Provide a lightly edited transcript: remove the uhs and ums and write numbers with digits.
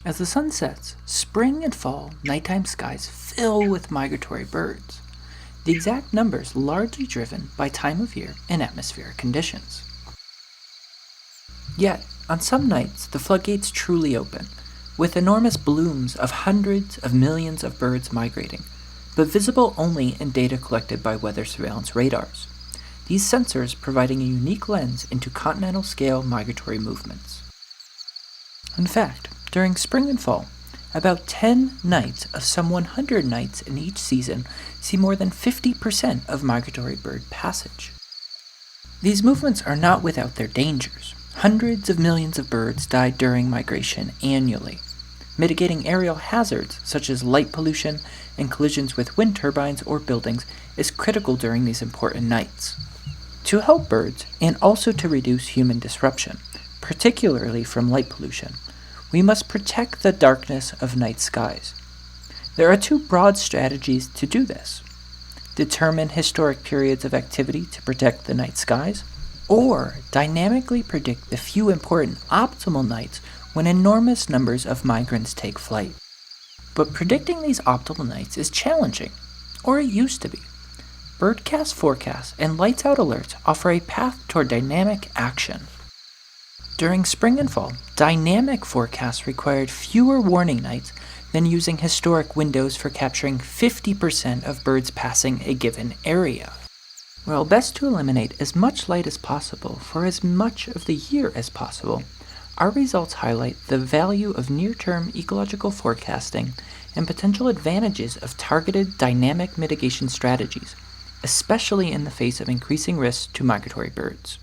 As the sun sets, spring and fall nighttime skies fill with migratory birds. The exact numbers largely driven by time of year and atmospheric conditions. Yet, on some nights, the floodgates truly open, with enormous blooms of hundreds of millions of birds migrating, but visible only in data collected by weather surveillance radars. These sensors providing a unique lens into continental-scale migratory movements. In fact, during spring and fall, about 10 nights of some 100 nights in each season see more than 50% of migratory bird passage. These movements are not without their dangers. Hundreds of millions of birds die during migration annually. Mitigating aerial hazards such as light pollution and collisions with wind turbines or buildings is critical during these important nights. To help birds, and also to reduce human disruption, particularly from light pollution, we must protect the darkness of night skies. There are two broad strategies to do this. Determine historic periods of activity to protect the night skies, or dynamically predict the few important optimal nights when enormous numbers of migrants take flight. But predicting these optimal nights is challenging, or it used to be. Birdcast forecasts and lights out alerts offer a path toward dynamic action. During spring and fall, dynamic forecasts required fewer warning nights than using historic windows for capturing 50% of birds passing a given area. While best to eliminate as much light as possible for as much of the year as possible, our results highlight the value of near-term ecological forecasting and potential advantages of targeted dynamic mitigation strategies, especially in the face of increasing risks to migratory birds.